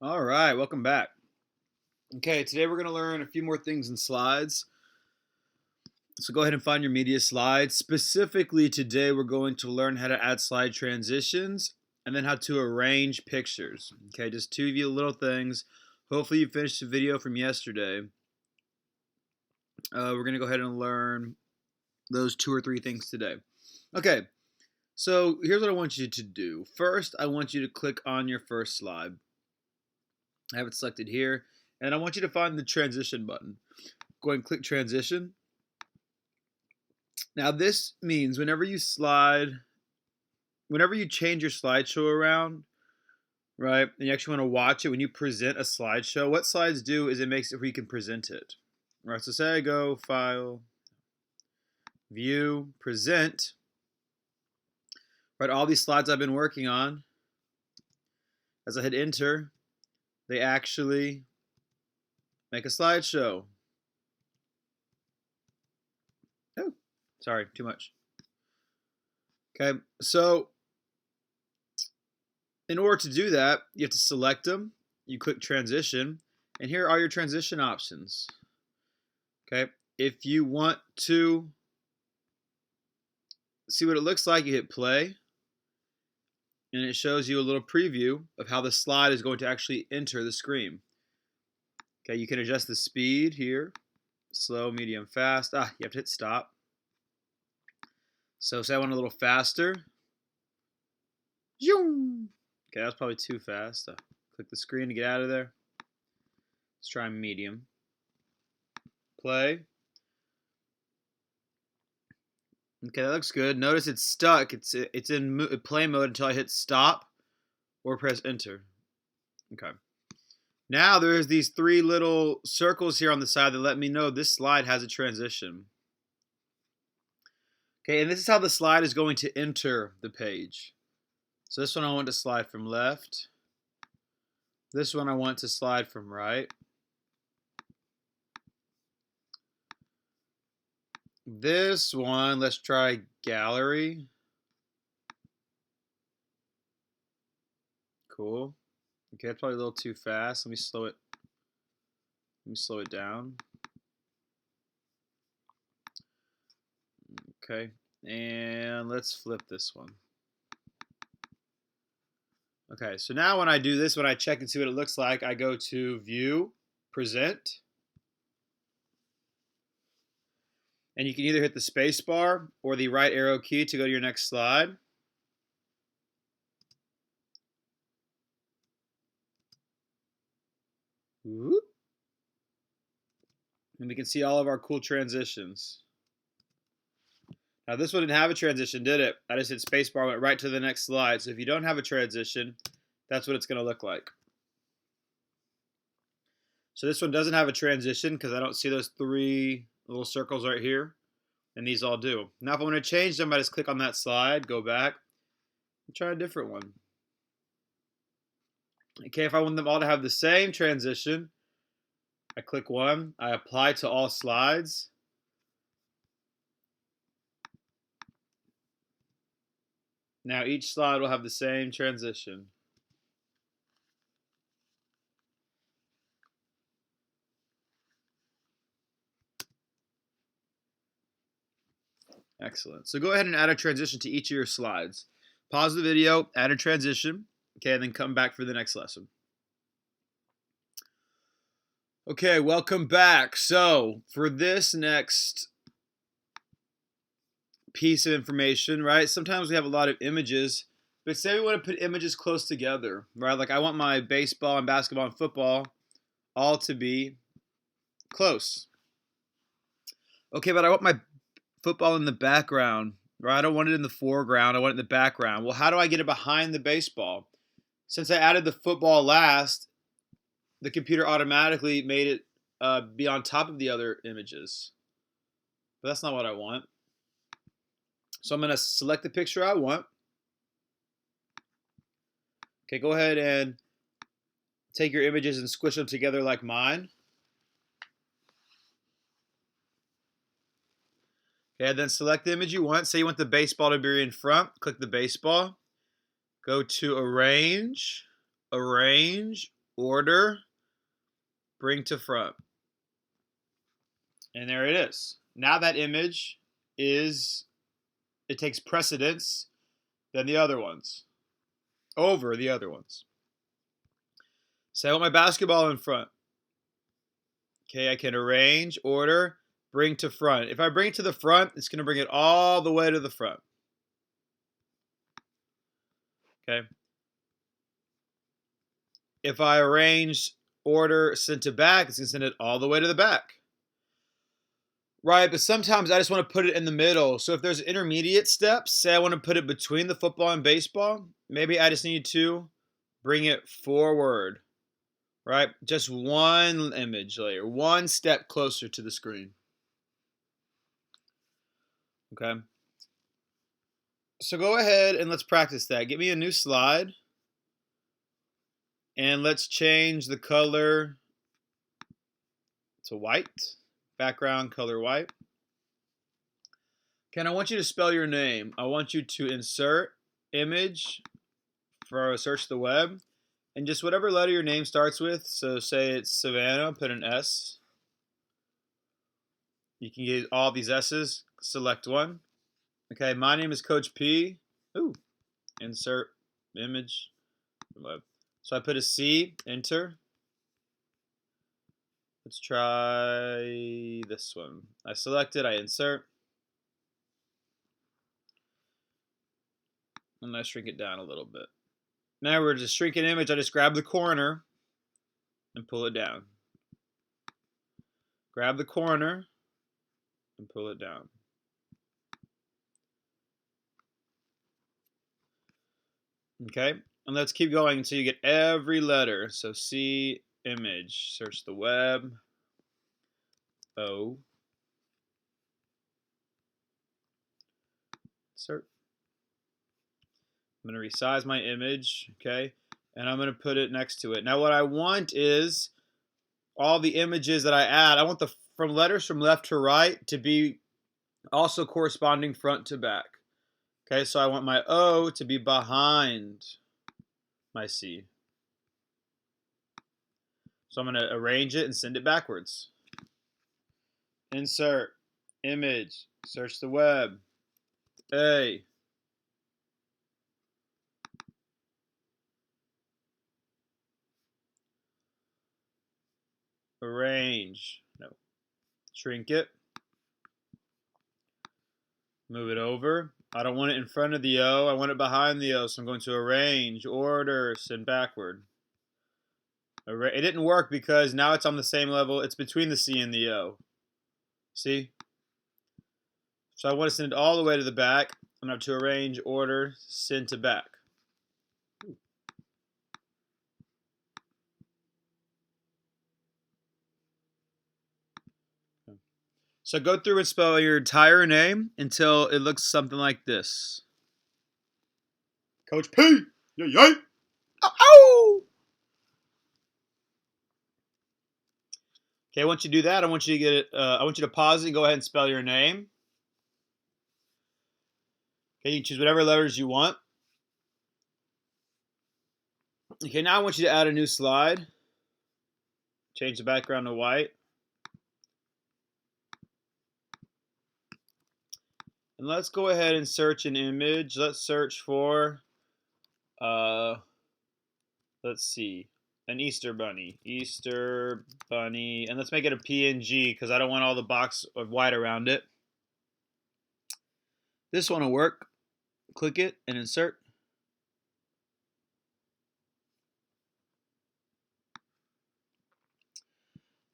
All right, welcome back. Okay, today we're going to learn a few more things in slides. So go ahead and find your media slides. Specifically today we're going to learn how to add slide transitions and then how to arrange pictures. Okay, just two of you little things. Hopefully you finished the video from yesterday. We're going to go ahead and learn those two or three things today. Okay, so here's what I want you to do. First, I want you to click on your first slide. I have it selected here. And I want you to find the transition button. Go ahead and click transition. Now this means whenever you change your slideshow around, right, and you actually want to watch it when you present a slideshow, what slides do is it makes it where you can present it. All right, so say I go File, View, Present, right, all these slides I've been working on, as I hit Enter, they actually make a slideshow. Oh, sorry, too much. Okay, so in order to do that, you have to select them. You click transition, and here are your transition options. Okay, if you want to see what it looks like, you hit play, and it shows you a little preview of how the slide is going to actually enter the screen. Okay, you can adjust the speed here, slow, medium, fast. You have to hit stop. So say I want a little faster. Okay, that's probably too fast. Click the screen to get out of there. Let's try medium. Play. Okay, that looks good. Notice it's stuck. It's in play mode until I hit stop or press enter. Okay. Now there's these three little circles here on the side that let me know this slide has a transition. Okay, and this is how the slide is going to enter the page. So this one I want to slide from left. This one I want to slide from right. This one, let's try gallery. Cool. Okay, that's probably a little too fast. Let me slow it down. Okay, and let's flip this one. Okay, so now when I do this, when I check and see what it looks like, I go to View, Present, and you can either hit the space bar or the right arrow key to go to your next slide. Whoop. And we can see all of our cool transitions. Now this one didn't have a transition, did it? I just hit spacebar, went right to the next slide. So if you don't have a transition, that's what it's going to look like. So this one doesn't have a transition because I don't see those three little circles right here. And these all do. Now if I want to change them, I just click on that slide, go back, and try a different one. Okay, if I want them all to have the same transition, I click one, I apply to all slides. Now each slide will have the same transition. Excellent. So go ahead and add a transition to each of your slides. Pause the video, add a transition, okay, and then come back for the next lesson. Okay, welcome back. So for this next piece of information, right, sometimes we have a lot of images, but say we want to put images close together, right? Like I want my baseball and basketball and football all to be close. Okay, but I want my football in the background, right? I don't want it in the foreground. I want it in the background. Well, how do I get it behind the baseball? Since I added the football last, the computer automatically made it be on top of the other images. But that's not what I want. So I'm going to select the picture I want. Okay, go ahead and take your images and squish them together like mine. Okay, then select the image you want. Say you want the baseball to be in front. Click the baseball. Go to Arrange, Arrange, order, bring to front. And there it is. Now that image it takes precedence than the other ones, over the other ones. So I want my basketball in front. Okay, I can arrange, order, bring to front. If I bring it to the front, it's going to bring it all the way to the front. Okay. If I arrange, order, send to back, it's going to send it all the way to the back. Right, but sometimes I just want to put it in the middle. So if there's intermediate steps, say I want to put it between the football and baseball, maybe I just need to bring it forward, right? Just one image layer, one step closer to the screen. Okay. So go ahead and let's practice that. Get me a new slide. And let's change the color to white. Background color white. Ken, I want you to spell your name. I want you to insert image for search the web. And just whatever letter your name starts with. So say it's Savannah, put an S. You can get all these S's, select one. Okay, my name is Coach P. Ooh, insert image. Web. So I put a C, enter. Let's try this one. I select it, I insert. And I shrink it down a little bit. Now we're just shrink an image. I just grab the corner and pull it down. Grab the corner and pull it down. Okay, and let's keep going until you get every letter. So C, image, search the web, O, insert. I'm going to resize my image, okay, and I'm going to put it next to it. Now what I want is all the images that I add, I want the from letters from left to right to be also corresponding front to back. Okay, so I want my O to be behind my C. So I'm going to arrange it and send it backwards. Insert, image, search the web, A. Arrange, no, shrink it, move it over. I don't want it in front of the O, I want it behind the O, so I'm going to arrange, order, send backward. It didn't work because now it's on the same level, it's between the C and the O. See? So I want to send it all the way to the back. I'm going to have to arrange, order, send to back. So go through and spell your entire name until it looks something like this. Coach P! Yay, yay! Ow, ow! Okay, once you do that, I want you to get it. I want you to pause it and go ahead and spell your name. Okay, you choose whatever letters you want. Okay, now I want you to add a new slide. Change the background to white. And let's go ahead and search an image. Let's search for, let's see, an Easter bunny. Easter bunny. And let's make it a PNG because I don't want all the box of white around it. This one will work. Click it and insert.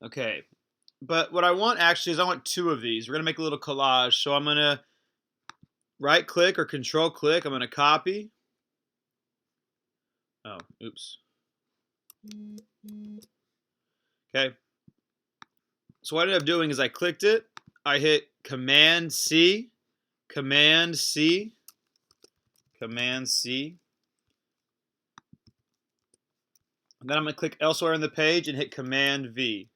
Okay, but what I want actually is I want two of these. We're going to make a little collage. So I'm going to right click or control click. I'm going to copy. Oh, oops. Okay. So what I ended up doing is I clicked it. I hit Command C, Command C, Command C. And then I'm going to click elsewhere in the page and hit Command V.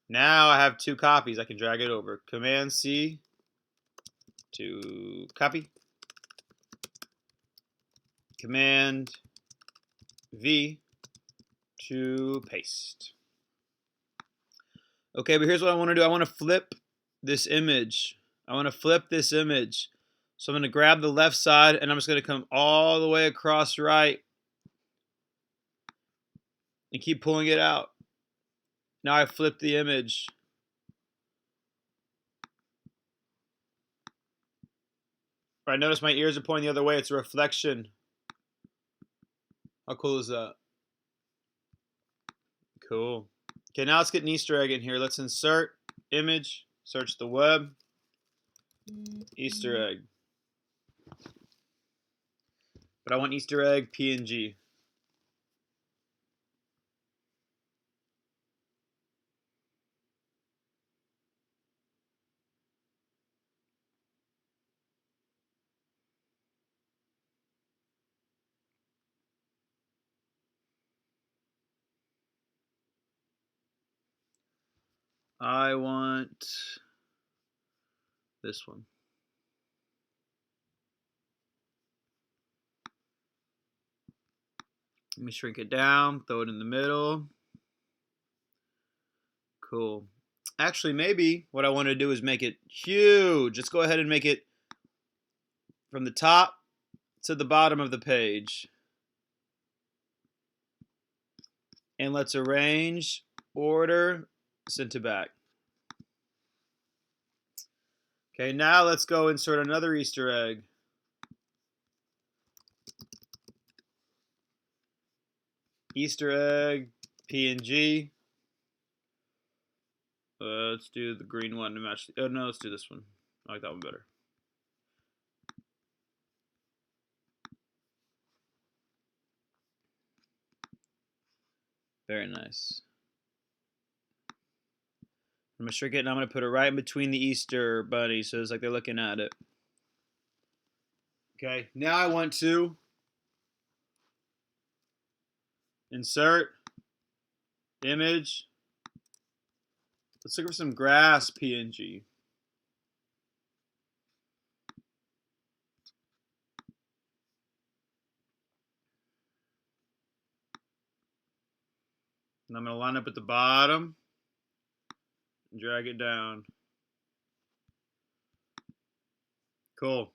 Now I have two copies. I can drag it over. Command C to copy. Command V to paste. Okay, but here's what I want to do. I want to flip this image. I want to flip this image. So I'm going to grab the left side, and I'm just going to come all the way across right and keep pulling it out. Now I flipped the image. All right, notice my ears are pointing the other way. It's a reflection. How cool is that? Cool. Okay, now let's get an Easter egg in here. Let's insert image, search the web, Easter egg. But I want Easter egg PNG. I want this one. Let me shrink it down, throw it in the middle. Cool. Actually, maybe what I want to do is make it huge. Let's go ahead and make it from the top to the bottom of the page. And let's arrange, order, send to back. Okay, now let's go insert another Easter egg. Easter egg, PNG. Let's do the green one to match. Oh no, let's do this one. I like that one better. Very nice. I'm going to shrink it and I'm going to put it right in between the Easter bunny so it's like they're looking at it. Okay, now I want to insert image. Let's look for some grass PNG. And I'm going to line up at the bottom and drag it down. Cool.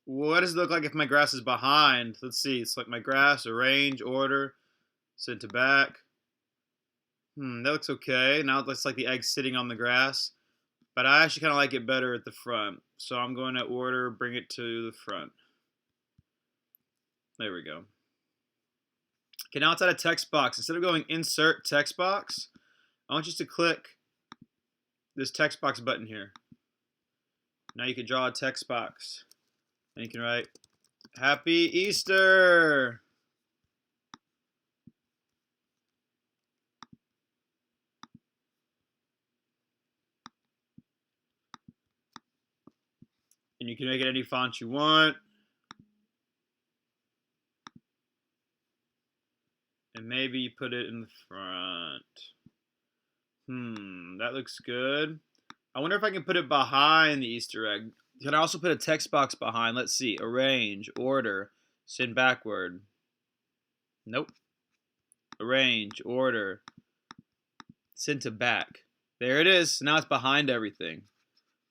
What does it look like if my grass is behind? Let's see. It's like my grass, arrange, order, send to back. That looks okay. Now it looks like the egg's sitting on the grass. But I actually kind of like it better at the front. So I'm going to order, bring it to the front. There we go. Okay, now it's at a text box. Instead of going insert text box, I want you to click this text box button here. Now you can draw a text box. And you can write, Happy Easter! And you can make it any font you want. And maybe you put it in the front. That looks good. I wonder if I can put it behind the Easter egg. Can I also put a text box behind? Let's see. Arrange, order, send backward. Nope. Arrange, order, send to back. There it is. Now it's behind everything.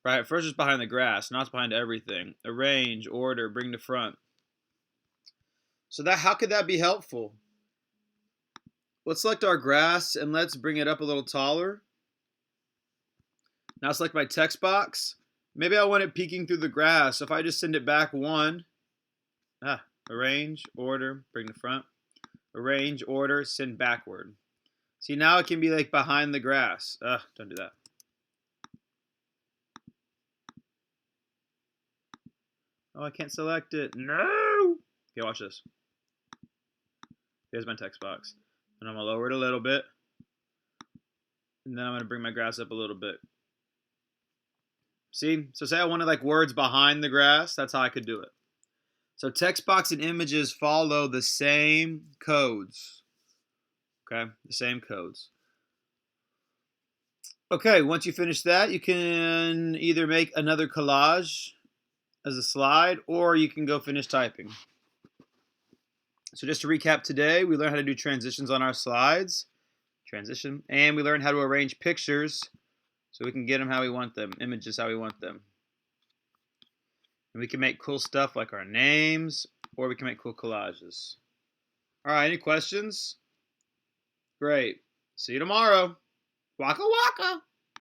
Right, first it's behind the grass. Now it's behind everything. Arrange, order, bring to front. So how could that be helpful? Let's select our grass and let's bring it up a little taller. Now select my text box. Maybe I want it peeking through the grass. So if I just send it back one, arrange, order, bring to front. Arrange, order, send backward. See, now it can be like behind the grass. Don't do that. Oh, I can't select it. No! Okay, watch this. Here's my text box. And I'm going to lower it a little bit. And then I'm going to bring my grass up a little bit. See? So say I wanted like words behind the grass. That's how I could do it. So text box and images follow the same codes. Okay? The same codes. Okay, once you finish that, you can either make another collage as a slide, or you can go finish typing. So just to recap today, we learned how to do transitions on our slides. Transition. And we learned how to arrange pictures so we can get them how we want them, images how we want them. And we can make cool stuff like our names, or we can make cool collages. All right, any questions? Great. See you tomorrow. Waka waka.